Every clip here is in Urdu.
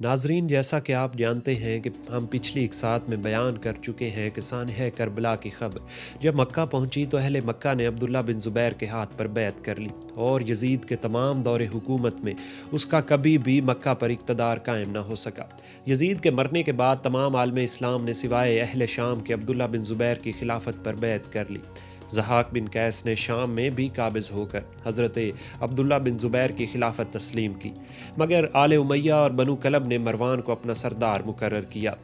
ناظرین، جیسا کہ آپ جانتے ہیں کہ ہم پچھلی اقساط میں بیان کر چکے ہیں کہ سانحہ کربلا کی خبر جب مکہ پہنچی تو اہل مکہ نے عبداللہ بن زبیر کے ہاتھ پر بیعت کر لی، اور یزید کے تمام دور حکومت میں اس کا کبھی بھی مکہ پر اقتدار قائم نہ ہو سکا۔ یزید کے مرنے کے بعد تمام عالم اسلام نے سوائے اہل شام کے عبداللہ بن زبیر کی خلافت پر بیعت کر لی۔ ضحاک بن قیس نے شام میں بھی قابض ہو کر حضرت عبداللہ بن زبیر کی خلافت تسلیم کی، مگر آل امیہ اور بنو کلب نے مروان کو اپنا سردار مقرر کیا۔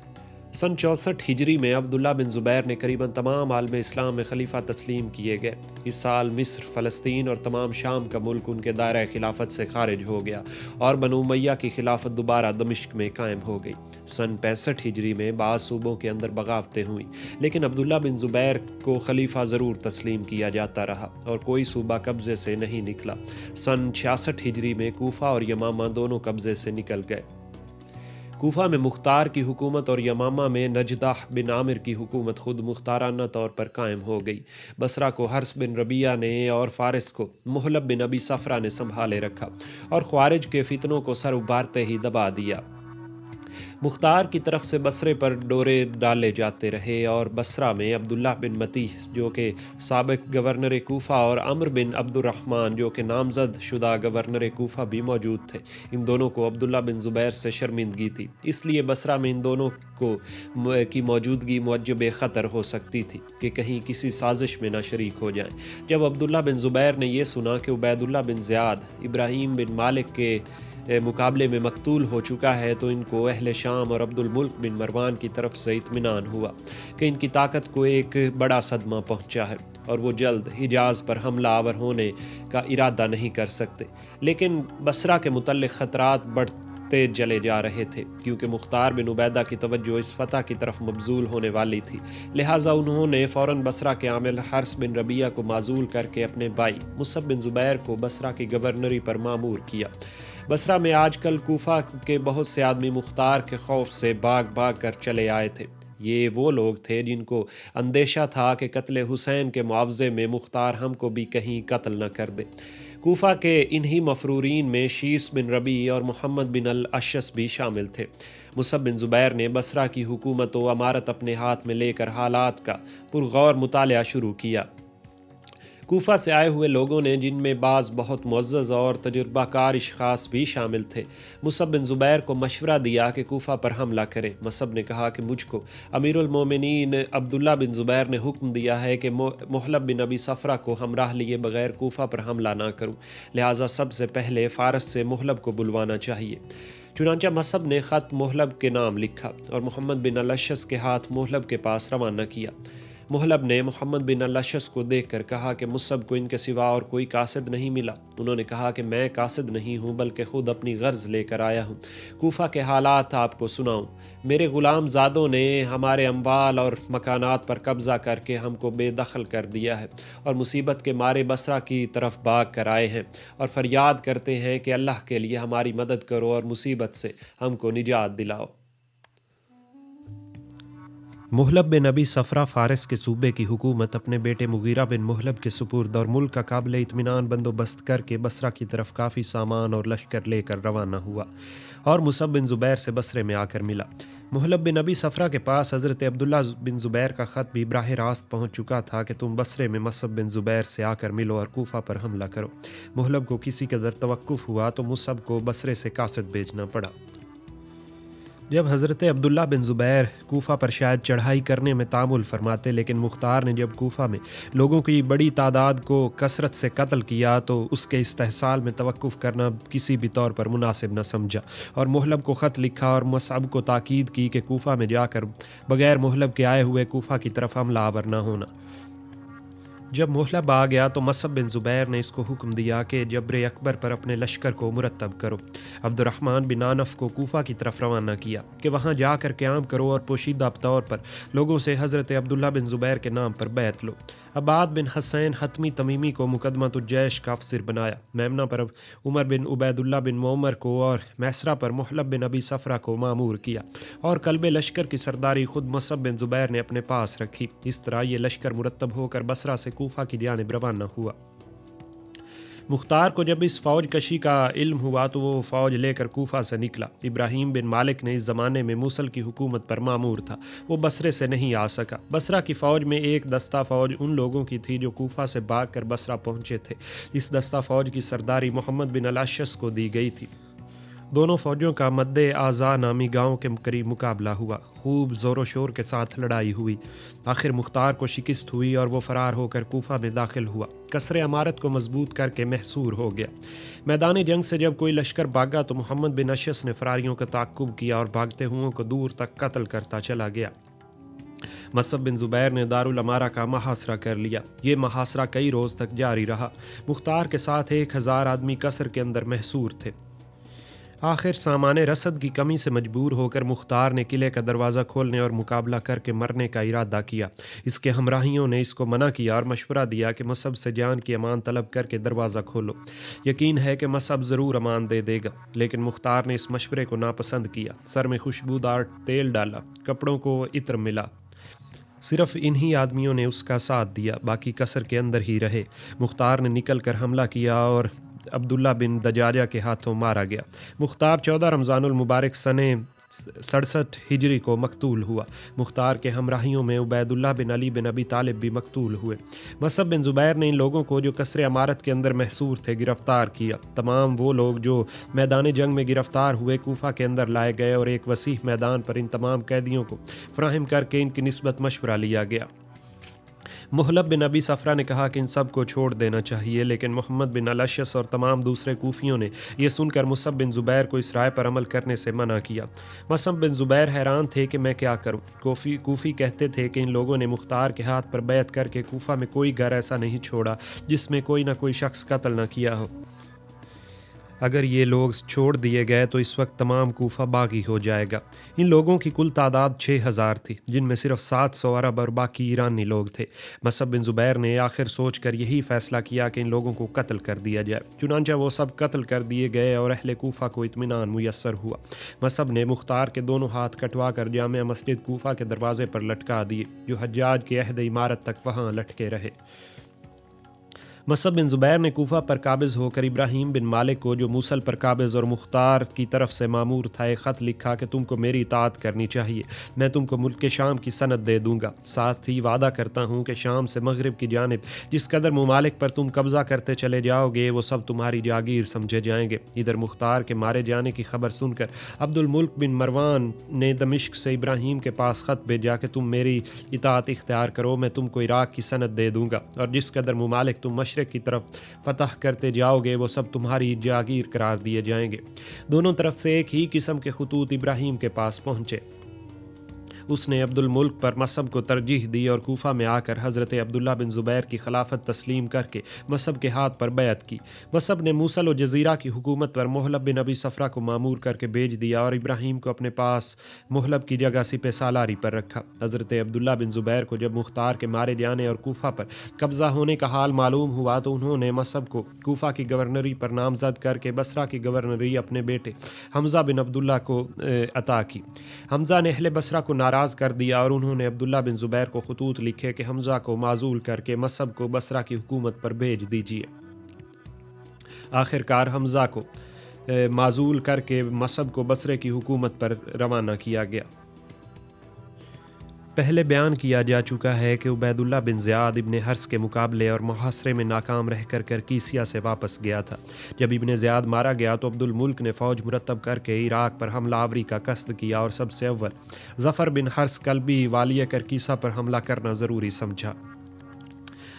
سن 64 ہجری میں عبداللہ بن زبیر نے قریباً تمام عالم اسلام میں خلیفہ تسلیم کیے گئے۔ اس سال مصر، فلسطین اور تمام شام کا ملک ان کے دائرہ خلافت سے خارج ہو گیا اور بنو امیہ کی خلافت دوبارہ دمشق میں قائم ہو گئی۔ سن 65 ہجری میں بعض صوبوں کے اندر بغاوتیں ہوئیں، لیکن عبداللہ بن زبیر کو خلیفہ ضرور تسلیم کیا جاتا رہا اور کوئی صوبہ قبضے سے نہیں نکلا۔ سن 66 ہجری میں کوفہ اور یمامہ دونوں قبضے سے نکل گئے۔ کوفہ میں مختار کی حکومت اور یمامہ میں نجدہ بن عامر کی حکومت خود مختارانہ طور پر قائم ہو گئی۔ بصرہ کو حرس بن ربیعہ نے اور فارس کو محلب بن ابی صفرہ نے سنبھالے رکھا اور خوارج کے فتنوں کو سر ابھارتے ہی دبا دیا۔ مختار کی طرف سے بصرے پر ڈورے ڈالے جاتے رہے اور بصرہ میں عبداللہ بن مطیع جو کہ سابق گورنر کوفہ اور عمر بن عبد الرحمن جو کہ نامزد شدہ گورنر کوفہ بھی موجود تھے۔ ان دونوں کو عبداللہ بن زبیر سے شرمندگی تھی، اس لیے بصرہ میں ان دونوں کی موجودگی موجب خطر ہو سکتی تھی کہ کہیں کسی سازش میں نہ شریک ہو جائیں۔ جب عبداللہ بن زبیر نے یہ سنا کہ عبید اللہ بن زیاد ابراہیم بن مالک کے مقابلے میں مقتول ہو چکا ہے تو ان کو اہل شام اور عبد الملک بن مروان کی طرف سے اطمینان ہوا کہ ان کی طاقت کو ایک بڑا صدمہ پہنچا ہے اور وہ جلد حجاز پر حملہ آور ہونے کا ارادہ نہیں کر سکتے۔ لیکن بصرہ کے متعلق خطرات بڑھتے چلے جا رہے تھے کیونکہ مختار بن عبیدہ کی توجہ اس فتح کی طرف مبذول ہونے والی تھی، لہٰذا انہوں نے فوراً بصرہ کے عامل حرس بن ربیعہ کو معزول کر کے اپنے بھائی مصعب بن زبیر کو بصرہ کی گورنری پر مامور کیا۔ بصرہ میں آج کل کوفہ کے بہت سے آدمی مختار کے خوف سے بھاگ بھاگ کر چلے آئے تھے۔ یہ وہ لوگ تھے جن کو اندیشہ تھا کہ قتل حسین کے معاوضے میں مختار ہم کو بھی کہیں قتل نہ کر دے۔ کوفہ کے انہی مفرورین میں شیس بن ربیع اور محمد بن الاشس بھی شامل تھے۔ مصعب بن زبیر نے بصرہ کی حکومت و امارت اپنے ہاتھ میں لے کر حالات کا پرغور مطالعہ شروع کیا۔ کوفہ سے آئے ہوئے لوگوں نے، جن میں بعض بہت معزز اور تجربہ کار اشخاص بھی شامل تھے، مصعب بن زبیر کو مشورہ دیا کہ کوفہ پر حملہ کریں۔ مصعب نے کہا کہ مجھ کو امیر المومنین عبداللہ بن زبیر نے حکم دیا ہے کہ محلب بن ابی صفرہ کو ہمراہ لیے بغیر کوفہ پر حملہ نہ کروں، لہٰذا سب سے پہلے فارس سے محلب کو بلوانا چاہیے۔ چنانچہ مصعب نے خط محلب کے نام لکھا اور محمد بن الاشس کے ہاتھ محلب کے پاس روانہ کیا۔ محلب نے محمد بن الاشس کو دیکھ کر کہا کہ مصعب کو ان کے سوا اور کوئی قاصد نہیں ملا۔ انہوں نے کہا کہ میں قاصد نہیں ہوں بلکہ خود اپنی غرض لے کر آیا ہوں، کوفہ کے حالات آپ کو سناؤں۔ میرے غلام زادوں نے ہمارے اموال اور مکانات پر قبضہ کر کے ہم کو بے دخل کر دیا ہے اور مصیبت کے مارے بصرہ کی طرف بھاگ کر آئے ہیں اور فریاد کرتے ہیں کہ اللہ کے لیے ہماری مدد کرو اور مصیبت سے ہم کو نجات دلاؤ۔ محلب بن ابی صفرہ فارس کے صوبے کی حکومت اپنے بیٹے مغیرہ بن محلب کے سپرد اور ملک کا قابل اطمینان بندوبست کر کے بصرہ کی طرف کافی سامان اور لشکر لے کر روانہ ہوا اور مصعب بن زبیر سے بصرے میں آ کر ملا۔ محلب بن ابی صفرہ کے پاس حضرت عبداللہ بن زبیر کا خط بھی براہ راست پہنچ چکا تھا کہ تم بصرے میں مصعب بن زبیر سے آ کر ملو اور کوفہ پر حملہ کرو۔ محلب کو کسی قدر توقف ہوا تو مصعب کو بصرے سے قاصد بھیجنا پڑا۔ جب حضرت عبداللہ بن زبیر کوفہ پر شاید چڑھائی کرنے میں تعامل فرماتے، لیکن مختار نے جب کوفہ میں لوگوں کی بڑی تعداد کو کثرت سے قتل کیا تو اس کے استحصال میں توقف کرنا کسی بھی طور پر مناسب نہ سمجھا اور محلب کو خط لکھا اور مصعب کو تاکید کی کہ کوفہ میں جا کر بغیر محلب کے آئے ہوئے کوفہ کی طرف حملہ آور نہ ہونا۔ جب محلب آ گیا تو مصعب بن زبیر نے اس کو حکم دیا کہ جبر اکبر پر اپنے لشکر کو مرتب کرو۔ عبد الرحمن بن عنف کو کوفہ کی طرف روانہ کیا کہ وہاں جا کر قیام کرو اور پوشیدہ طور پر لوگوں سے حضرت عبداللہ بن زبیر کے نام پر بیعت لو۔ عباد بن حسین حتمی تمیمی کو مقدمۃ الجیش کا افسر بنایا۔ میمنہ پر عمر بن عبید اللہ بن معمر کو اور میسرہ پر محلب بن ابی صفرہ کو مامور کیا اور قلب لشکر کی سرداری خود مصعب بن زبیر نے اپنے پاس رکھی۔ اس طرح یہ لشکر مرتب ہو کر بصرہ سے کوفہ کی جانب روانہ ہوا۔ مختار کو جب اس فوج کشی کا علم ہوا تو وہ فوج لے کر کوفہ سے نکلا۔ ابراہیم بن مالک نے اس زمانے میں موصل کی حکومت پر مامور تھا، وہ بصرے سے نہیں آ سکا۔ بصرہ کی فوج میں ایک دستہ فوج ان لوگوں کی تھی جو کوفہ سے بھاگ کر بصرہ پہنچے تھے۔ اس دستہ فوج کی سرداری محمد بن الاشس کو دی گئی تھی۔ دونوں فوجوں کا مد اعضا نامی گاؤں کے قریب مقابلہ ہوا، خوب زور و شور کے ساتھ لڑائی ہوئی۔ آخر مختار کو شکست ہوئی اور وہ فرار ہو کر کوفہ میں داخل ہوا، قصر عمارت کو مضبوط کر کے محصور ہو گیا۔ میدان جنگ سے جب کوئی لشکر بھاگا تو محمد بن اشس نے فراریوں کا تعاقب کیا اور بھاگتے ہوئوں کو دور تک قتل کرتا چلا گیا۔ مصعب بن زبیر نے دارالامارہ کا محاصرہ کر لیا۔ یہ محاصرہ کئی روز تک جاری رہا۔ مختار کے ساتھ 1000 آدمی قصر کے اندر محصور تھے۔ آخر سامان رسد کی کمی سے مجبور ہو کر مختار نے قلعے کا دروازہ کھولنے اور مقابلہ کر کے مرنے کا ارادہ کیا۔ اس کے ہمراہیوں نے اس کو منع کیا اور مشورہ دیا کہ مصعب سے جان کی امان طلب کر کے دروازہ کھولو، یقین ہے کہ مصعب ضرور امان دے دے گا۔ لیکن مختار نے اس مشورے کو ناپسند کیا، سر میں خوشبودار تیل ڈالا، کپڑوں کو عطر ملا۔ صرف انہی آدمیوں نے اس کا ساتھ دیا، باقی قصر کے اندر ہی رہے۔ مختار نے نکل کر حملہ کیا اور عبداللہ بن دجاجہ کے ہاتھوں مارا گیا۔ مختار 14 رمضان المبارک سنہ 67 ہجری کو مقتول ہوا۔ مختار کے ہمراہیوں میں عبید اللہ بن علی بن ابی طالب بھی مقتول ہوئے۔ مصعب بن زبیر نے ان لوگوں کو جو قصر عمارت کے اندر محصور تھے گرفتار کیا۔ تمام وہ لوگ جو میدان جنگ میں گرفتار ہوئے کوفہ کے اندر لائے گئے اور ایک وسیع میدان پر ان تمام قیدیوں کو فراہم کر کے ان کی نسبت مشورہ لیا گیا۔ محلب بن ابی صفرہ نے کہا کہ ان سب کو چھوڑ دینا چاہیے، لیکن محمد بن الاشس اور تمام دوسرے کوفیوں نے یہ سن کر مصعب بن زبیر کو اس رائے پر عمل کرنے سے منع کیا۔ مصعب بن زبیر حیران تھے کہ میں کیا کروں۔ کوفی کہتے تھے کہ ان لوگوں نے مختار کے ہاتھ پر بیعت کر کے کوفہ میں کوئی گھر ایسا نہیں چھوڑا جس میں کوئی نہ کوئی شخص قتل نہ کیا ہو۔ اگر یہ لوگ چھوڑ دیے گئے تو اس وقت تمام کوفہ باغی ہو جائے گا۔ ان لوگوں کی کل تعداد 6000 تھی، جن میں صرف 700 عرب اور باقی ایرانی لوگ تھے۔ مصعب بن زبیر نے آخر سوچ کر یہی فیصلہ کیا کہ ان لوگوں کو قتل کر دیا جائے۔ چنانچہ وہ سب قتل کر دیے گئے اور اہل کوفہ کو اطمینان میسر ہوا۔ مصعب نے مختار کے دونوں ہاتھ کٹوا کر جامع مسجد کوفہ کے دروازے پر لٹکا دیے، جو حجاج کے عہد عمارت تک وہاں لٹکے رہے۔ مصعب بن زبیر نے کوفہ پر قابض ہو کر ابراہیم بن مالک کو، جو موصل پر قابض اور مختار کی طرف سے مامور تھا، ایک خط لکھا کہ تم کو میری اطاعت کرنی چاہیے، میں تم کو ملک شام کی سند دے دوں گا، ساتھ ہی وعدہ کرتا ہوں کہ شام سے مغرب کی جانب جس قدر ممالک پر تم قبضہ کرتے چلے جاؤ گے وہ سب تمہاری جاگیر سمجھے جائیں گے۔ ادھر مختار کے مارے جانے کی خبر سن کر عبد الملک بن مروان نے دمشق سے ابراہیم کے پاس خط بھیجا کہ تم میری اطاعت اختیار کرو، میں تم کو عراق کی سند دے دوں گا، اور جس قدر ممالک تم مشرق کی طرف فتح کرتے جاؤ گے وہ سب تمہاری جاگیر قرار دیے جائیں گے۔ دونوں طرف سے ایک ہی قسم کے خطوط ابراہیم کے پاس پہنچے۔ اس نے عبد الملک پر مصعب کو ترجیح دی اور کوفہ میں آ کر حضرت عبداللہ بن زبیر کی خلافت تسلیم کر کے مصعب کے ہاتھ پر بیعت کی۔ مصعب نے موصل و جزیرہ کی حکومت پر محلب بن ابی صفرہ کو مامور کر کے بھیج دیا اور ابراہیم کو اپنے پاس محلب کی جگہ سپہ سالاری پر رکھا۔ حضرت عبداللہ بن زبیر کو جب مختار کے مارے جانے اور کوفہ پر قبضہ ہونے کا حال معلوم ہوا تو انہوں نے مصعب کو کوفہ کی گورنری پر نامزد کر کے بصرہ کی گورنری اپنے بیٹے حمزہ بن عبداللہ کو عطا کی۔ حمزہ نے اہل بصرہ کو ناراض کر دیا اور انہوں نے عبداللہ بن زبیر کو خطوط لکھے کہ حمزہ کو معزول کر کے مصعب کو بصرہ کی حکومت پر بھیج دیجیے۔ آخر کار حمزہ کو معزول کر کے مصعب کو بصرے کی حکومت پر روانہ کیا گیا۔ پہلے بیان کیا جا چکا ہے کہ عبید اللہ بن زیاد ابن حرس کے مقابلے اور محاصرے میں ناکام رہ کر کرکیسیا سے واپس گیا تھا۔ جب ابن زیاد مارا گیا تو عبد الملک نے فوج مرتب کر کے عراق پر حملہ آوری کا قصد کیا اور سب سے اول ظفر بن حرس قلبی والی کرکیسا پر حملہ کرنا ضروری سمجھا۔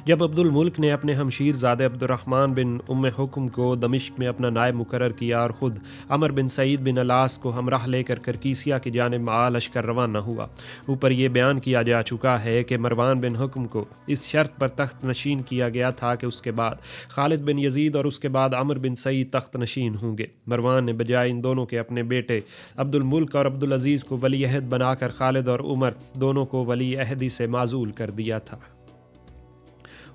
جب عبد الملک نے اپنے ہمشیر زادے عبد الرحمن بن حکم کو دمشق میں اپنا نائب مقرر کیا اور خود عمر بن سعید بن الاس کو ہمراہ لے کر کرکیسیا کی جانب معا لشکر روانہ ہوا۔ اوپر یہ بیان کیا جا چکا ہے کہ مروان بن حکم کو اس شرط پر تخت نشین کیا گیا تھا کہ اس کے بعد خالد بن یزید اور اس کے بعد عمر بن سعید تخت نشین ہوں گے۔ مروان نے بجائے ان دونوں کے اپنے بیٹے عبد الملک اور عبد العزیز کو ولی عہد بنا کر خالد اور عمر دونوں کو ولی عہدی سے معزول کر دیا تھا۔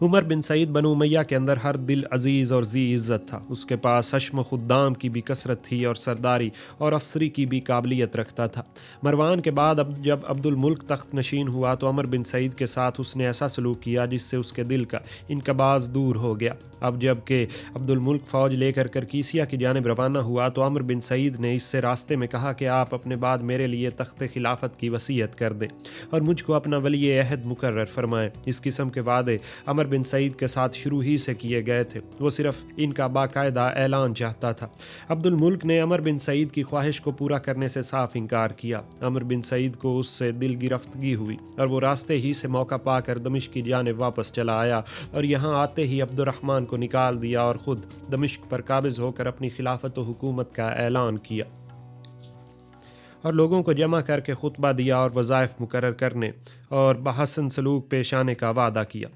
عمر بن سعید بنو امیہ کے اندر ہر دل عزیز اور ذی عزت تھا۔ اس کے پاس حشم و خدام کی بھی کثرت تھی اور سرداری اور افسری کی بھی قابلیت رکھتا تھا۔ مروان کے بعد جب عبد الملک تخت نشین ہوا تو عمر بن سعید کے ساتھ اس نے ایسا سلوک کیا جس سے اس کے دل کا انقباض دور ہو گیا۔ اب جب کہ عبد الملک فوج لے کر کرکیسیا کی جانب روانہ ہوا تو عمر بن سعید نے اس سے راستے میں کہا کہ آپ اپنے بعد میرے لیے تخت خلافت کی وصیت کر دیں اور مجھ کو اپنا ولی عہد مقرر فرمائیں۔ اس قسم کے وعدے عمر بن سعید کے ساتھ شروع ہی سے کیے گئے تھے، وہ صرف ان کا باقاعدہ اعلان چاہتا تھا۔ عبد الملک نے عمر بن سعید کی خواہش کو پورا کرنے سے صاف انکار کیا۔ عمر بن سعید کو اس سے دل گرفتگی ہوئی اور وہ راستے ہی سے موقع پا کر دمشق کی جانب واپس چلا آیا اور یہاں آتے ہی عبد الرحمن کو نکال دیا اور خود دمشق پر قابض ہو کر اپنی خلافت و حکومت کا اعلان کیا اور لوگوں کو جمع کر کے خطبہ دیا اور وظائف مقرر کرنے اور بحسن سلوک پیش آنے کا وعدہ کیا۔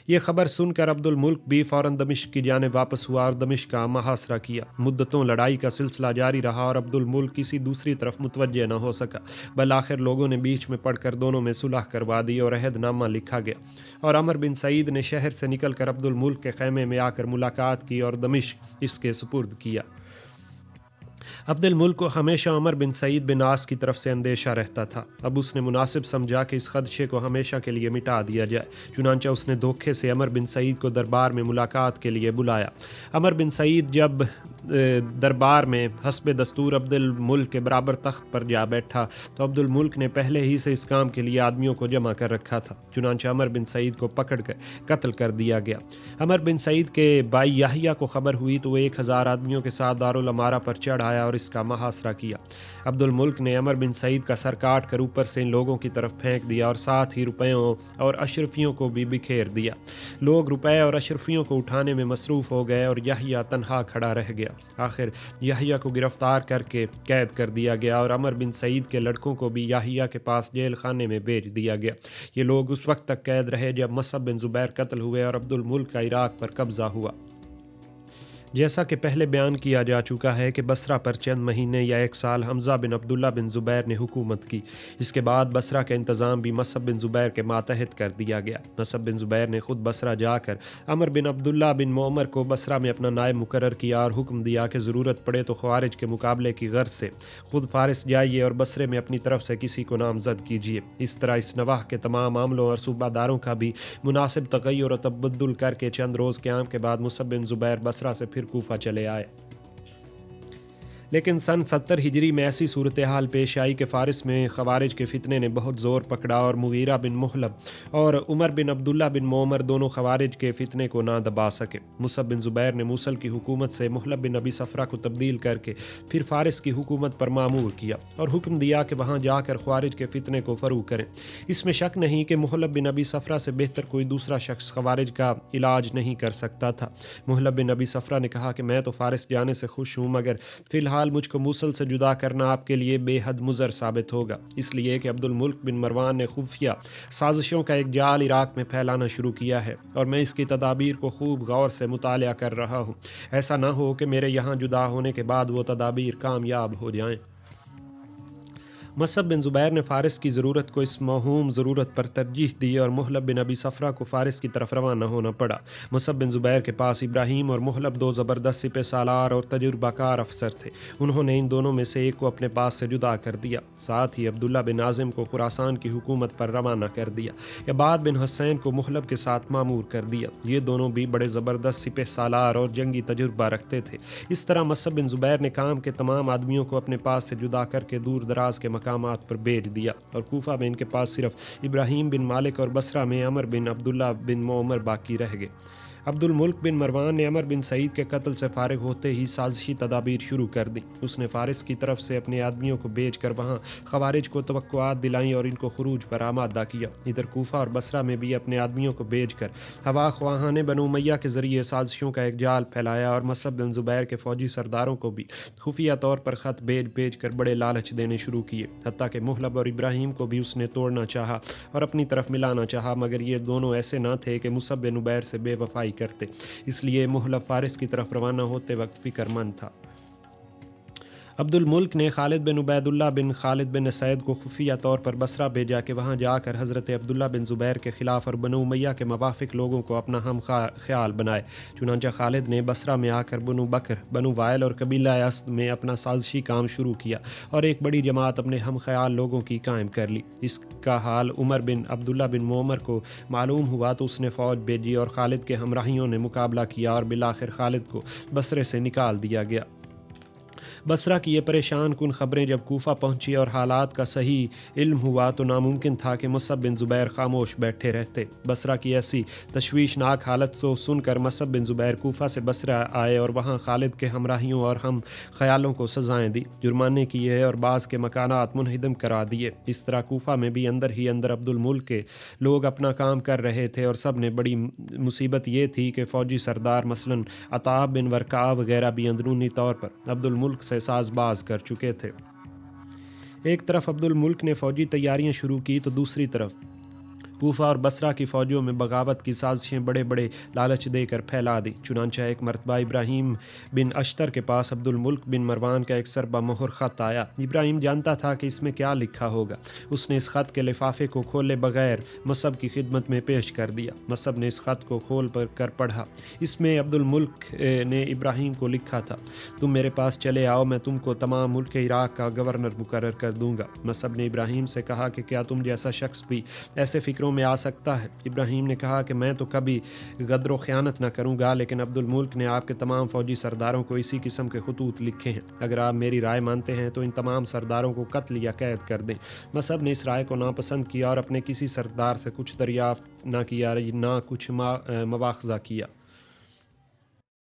یہ خبر سن کر عبد الملک بھی فوراً دمشق کی جانب واپس ہوا اور دمشق کا محاصرہ کیا۔ مدتوں لڑائی کا سلسلہ جاری رہا اور عبد الملک کسی دوسری طرف متوجہ نہ ہو سکا۔ بالآخر لوگوں نے بیچ میں پڑھ کر دونوں میں صلح کروا دی اور عہد نامہ لکھا گیا اور عمر بن سعید نے شہر سے نکل کر عبد الملک کے خیمے میں آ کر ملاقات کی اور دمشق اس کے سپرد کیا۔ عبد الملک کو ہمیشہ عمر بن سعید بن عاص کی طرف سے اندیشہ رہتا تھا۔ اب اس نے مناسب سمجھا کہ اس خدشے کو ہمیشہ کے لیے مٹا دیا جائے، چنانچہ اس نے دھوکے سے عمر بن سعید کو دربار میں ملاقات کے لیے بلایا۔ عمر بن سعید جب دربار میں حسب دستور عبد الملک کے برابر تخت پر جا بیٹھا تو عبد الملک نے پہلے ہی سے اس کام کے لیے آدمیوں کو جمع کر رکھا تھا، چنانچہ عمر بن سعید کو پکڑ کر قتل کر دیا گیا۔ عمر بن سعید کے بھائی یحییٰ کو خبر ہوئی تو وہ 1000 آدمیوں کے ساتھ دارالامارہ پر چڑھ آیا اور اس کا محاصرہ کیا۔ عبد الملک نے عمر بن سعید کا سر کاٹ کر اوپر سے ان لوگوں کی طرف پھینک دیا اور ساتھ ہی روپیوں اور اشرفیوں کو بھی بکھیر دیا۔ لوگ روپے اور اشرفیوں کو اٹھانے میں مصروف ہو گئے اور یحییٰ تنہا کھڑا رہ گیا۔ آخر یحییٰ کو گرفتار کر کے قید کر دیا گیا اور عمر بن سعید کے لڑکوں کو بھی یحییٰ کے پاس جیل خانے میں بھیج دیا گیا۔ یہ لوگ اس وقت تک قید رہے جب مصعب بن زبیر قتل ہوئے اور عبد الملک کا عراق پر قبضہ ہوا۔ جیسا کہ پہلے بیان کیا جا چکا ہے کہ بصرہ پر چند مہینے یا 1 سال حمزہ بن عبداللہ بن زبیر نے حکومت کی۔ اس کے بعد بصرہ کا انتظام بھی مصعب بن زبیر کے ماتحت کر دیا گیا۔ مصعب بن زبیر نے خود بصرہ جا کر عمر بن عبداللہ بن معمر کو بصرہ میں اپنا نائب مقرر کیا اور حکم دیا کہ ضرورت پڑے تو خوارج کے مقابلے کی غرض سے خود فارس جائیے اور بصرے میں اپنی طرف سے کسی کو نامزد کیجیے۔ اس طرح اس نواح کے تمام عاملوں اور صوبہ داروں کا بھی مناسب تغیر و تبدل کر کے چند روز قیام کے بعد مصعب بن زبیر بصرہ سے پھر کوفہ چلے آئے۔ لیکن سن 70 ہجری میں ایسی صورتحال پیش آئی کہ فارس میں خوارج کے فتنے نے بہت زور پکڑا اور مغیرہ بن محلب اور عمر بن عبداللہ بن معمر دونوں خوارج کے فتنے کو نہ دبا سکے۔ مصعب بن زبیر نے موصل کی حکومت سے محلب بن ابی صفرہ کو تبدیل کر کے پھر فارس کی حکومت پر مامور کیا اور حکم دیا کہ وہاں جا کر خوارج کے فتنے کو فروغ کریں۔ اس میں شک نہیں کہ محلب بن ابی صفرہ سے بہتر کوئی دوسرا شخص خوارج کا علاج نہیں کر سکتا تھا۔ محلب بن ابی صفرہ نے کہا کہ میں تو فارس جانے سے خوش ہوں، مگر فی الحال مجھ کو موصل سے جدا کرنا آپ کے لیے بے حد مضر ثابت ہوگا، اس لیے کہ عبد الملک بن مروان نے خفیہ سازشوں کا ایک جال عراق میں پھیلانا شروع کیا ہے اور میں اس کی تدابیر کو خوب غور سے مطالعہ کر رہا ہوں۔ ایسا نہ ہو کہ میرے یہاں جدا ہونے کے بعد وہ تدابیر کامیاب ہو جائیں۔ مصعب بن زبیر نے فارس کی ضرورت کو اس موہوم ضرورت پر ترجیح دی اور محلب بن ابی صفرہ کو فارس کی طرف روانہ ہونا پڑا۔ مصعب بن زبیر کے پاس ابراہیم اور محلب 2 زبردست سپہ سالار اور تجربہ کار افسر تھے۔ انہوں نے ان دونوں میں سے ایک کو اپنے پاس سے جدا کر دیا، ساتھ ہی عبداللہ بن عازم کو خراسان کی حکومت پر روانہ کر دیا۔ عباد بن حسین کو محلب کے ساتھ مامور کر دیا۔ یہ دونوں بھی بڑے زبردست سپہ سالار اور جنگی تجربہ رکھتے تھے۔ اس طرح مصعب بن زبیر نے کام کے تمام آدمیوں کو اپنے پاس سے جدا کر کے دور دراز کے مقامات پر بھیج دیا اور کوفہ میں ان کے پاس صرف ابراہیم بن مالک اور بصرہ میں عمر بن عبداللہ بن معمر باقی رہ گئے۔ عبد الملک بن مروان نے عمر بن سعید کے قتل سے فارغ ہوتے ہی سازشی تدابیر شروع کر دی۔ اس نے فارس کی طرف سے اپنے آدمیوں کو بھیج کر وہاں خوارج کو توقعات دلائیں اور ان کو خروج پر آمادہ کیا۔ ادھر کوفہ اور بصرہ میں بھی اپنے آدمیوں کو بھیج کر ہوا خواہان بنو امیہ کے ذریعے سازشوں کا ایک جال پھیلایا اور مصعب بن زبیر کے فوجی سرداروں کو بھی خفیہ طور پر خط بھیج کر بڑے لالچ دینے شروع کیے، حتیٰ کہ محلب اور ابراہیم کو بھی اس نے توڑنا چاہا اور اپنی طرف ملانا چاہا، مگر یہ دونوں ایسے نہ تھے کہ مصعب بن عبیر سے بے وفائی کرتے، اس لیے محلب فارس کی طرف روانہ ہوتے وقت فکر مند تھا۔ عبد الملک نے خالد بن عبیداللہ بن خالد بن اسید کو خفیہ طور پر بصرہ بھیجا کہ وہاں جا کر حضرت عبداللہ بن زبیر کے خلاف اور بنو امیہ کے موافق لوگوں کو اپنا ہم خیال بنائے۔ چنانچہ خالد نے بصرہ میں آ کر بنو بکر، بنو وائل اور قبیلہ اسد میں اپنا سازشی کام شروع کیا اور ایک بڑی جماعت اپنے ہم خیال لوگوں کی قائم کر لی۔ اس کا حال عمر بن عبداللہ بن معمر کو معلوم ہوا تو اس نے فوج بھیجی اور خالد کے ہمراہیوں نے مقابلہ کیا اور بالآخر خالد کو بصرے سے نکال دیا گیا۔ بصرہ کی یہ پریشان کن خبریں جب کوفہ پہنچی اور حالات کا صحیح علم ہوا تو ناممکن تھا کہ مصعب بن زبیر خاموش بیٹھے رہتے۔ بصرہ کی ایسی تشویشناک حالت کو سن کر مصعب بن زبیر کوفہ سے بصرہ آئے اور وہاں خالد کے ہمراہیوں اور ہم خیالوں کو سزائیں دی، جرمانے کیے اور بعض کے مکانات منہدم کرا دیے۔ اس طرح کوفہ میں بھی اندر ہی اندر عبد الملک کے لوگ اپنا کام کر رہے تھے اور سب نے بڑی مصیبت یہ تھی کہ فوجی سردار مثلاً عطا بن ورقاء وغیرہ بھی اندرونی طور پر عبد الملک سے ساز باز کر چکے تھے۔ ایک طرف عبد الملک نے فوجی تیاریاں شروع کی تو دوسری طرف کوفہ اور بصرہ کی فوجوں میں بغاوت کی سازشیں بڑے بڑے لالچ دے کر پھیلا دی۔ چنانچہ ایک مرتبہ ابراہیم بن اشتر کے پاس عبد الملک بن مروان کا ایک سربہ مہر خط آیا۔ ابراہیم جانتا تھا کہ اس میں کیا لکھا ہوگا۔ اس نے اس خط کے لفافے کو کھولے بغیر مصعب کی خدمت میں پیش کر دیا۔ مصعب نے اس خط کو کھول کر پڑھا۔ اس میں عبد الملک نے ابراہیم کو لکھا تھا: تم میرے پاس چلے آؤ، میں تم کو تمام ملک عراق کا گورنر مقرر کر دوں گا۔ مصعب نے ابراہیم سے کہا کہ کیا تم جیسا شخص بھی ایسے فکروں میں آ سکتا ہے؟ ابراہیم نے کہا کہ میں تو کبھی غدر و خیانت نہ کروں گا، لیکن عبد الملک نے آپ کے تمام فوجی سرداروں کو اسی قسم کے خطوط لکھے ہیں۔ اگر آپ میری رائے مانتے ہیں تو ان تمام سرداروں کو قتل یا قید کر دیں۔ مصعب نے اس رائے کو ناپسند کیا اور اپنے کسی سردار سے کچھ دریافت نہ کیا، نہ کچھ مواخذہ کیا۔